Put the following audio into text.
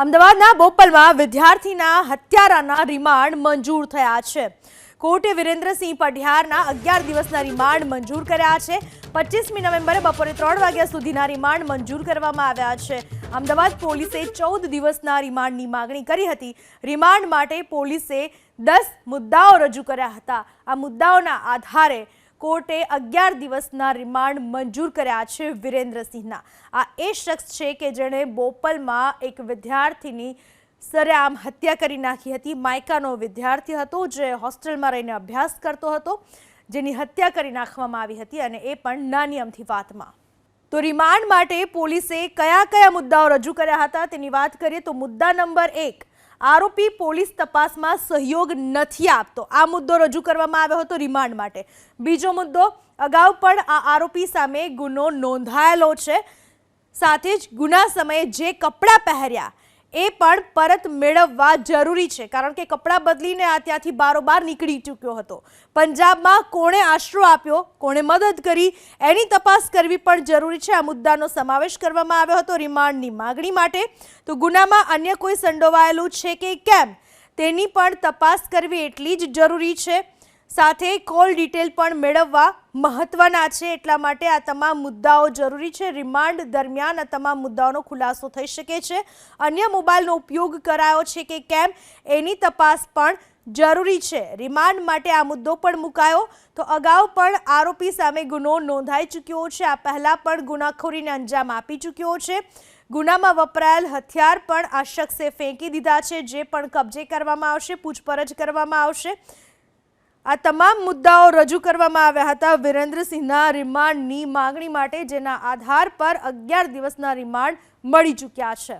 અમદાવાદના બોપલમાં વિદ્યાર્થીના હત્યારાના રિમાન્ડ મંજૂર થયા છે। કોર્ટે વિરેન્દ્રસિંહ પઢિયારના 11 દિવસના રિમાન્ડ મંજૂર કર્યા છે। 25મી નવેમ્બરે બપોરે 3 વાગ્યા સુધીના રિમાન્ડ મંજૂર કરવામાં આવ્યા છે। અમદાવાદ પોલીસે 14 દિવસના રિમાન્ડની માંગણી કરી હતી। રિમાન્ડ માટે પોલીસે 10 મુદ્દાઓ રજૂ કર્યા હતા। આ મુદ્દાઓના આધારે કોર્ટે 11 દિવસના રિમાન્ડ મંજૂર કર્યા છે। વિરેન્દ્રસિંહના આ એ શખ્સ છે કે જેણે બોપલમાં એક વિદ્યાર્થીની સરેઆમ હત્યા કરી નાખી હતી। માયકાનો વિદ્યાર્થી હતો જે હોસ્ટેલમાં રહીને અભ્યાસ કરતો હતો, જેની હત્યા કરી નાખવામાં આવી હતી અને એ પણ નાની અમથી વાતમાં। તો રિમાન્ડ માટે પોલીસે કયા કયા મુદ્દાઓ રજૂ કર્યા હતા તેની વાત કરીએ તો મુદ્દા નંબર 1, આરોપી પોલીસ તપાસમાં સહયોગ નથી આપતો। આ મુદ્દો રજૂ કરવામાં આવ્યો હતો રિમાન્ડ માટે। બીજો મુદ્દો, અગાઉ પણ આ આરોપી સામે ગુનો નોંધાયેલો છે, સાથે જ ગુના સમયે જે કપડાં પહેર્યા એ પણ પરત મેળવવા જરૂરી છે, કારણ કે કપડાં બદલીને આ ત્યાંથી બારોબાર નીકળી ચૂક્યો હતો। પંજાબમાં કોણે આશરો આપ્યો, કોણે મદદ કરી, એની તપાસ કરવી પણ જરૂરી છે। આ મુદ્દાનો સમાવેશ કરવામાં આવ્યો હતો રિમાન્ડની માગણી માટે। તો ગુનામાં અન્ય કોઈ સંડોવાયેલું છે કે કેમ તેની પણ તપાસ કરવી એટલી જ જરૂરી છે। સાથે કોલ ડિટેલ પણ મેળવવા મહત્વના છે, એટલા માટે આ તમામ મુદ્દાઓ જરૂરી છે। રિમાન્ડ દરમિયાન આ તમામ મુદ્દાઓનો ખુલાસો થઈ શકે છે। અન્ય મોબાઈલનો ઉપયોગ કરાયો છે કે કેમ એની તપાસ પણ જરૂરી છે। રિમાન્ડ માટે આ મુદ્દો પણ મુકાયો। તો અગાઉ પણ આરોપી સામે ગુનો નોંધાઈ ચૂક્યો છે, આ પહેલા પણ ગુનાખોરીને અંજામ આપી ચૂક્યો છે। ગુનામાં વપરાયેલ હથિયાર પણ આ શખ્સે ફેંકી દીધા છે, જે પણ કબજે કરવામાં આવશે, પૂછપરછ કરવામાં આવશે। આ તમામ મુદ્દાઓ રજૂ કરવામાં આવ્યા હતા વિરેન્દ્રસિંહના રિમાન્ડની માંગણી માટે, જેના આધાર પર 11 દિવસના રિમાન્ડ મળી ચૂક્યા છે।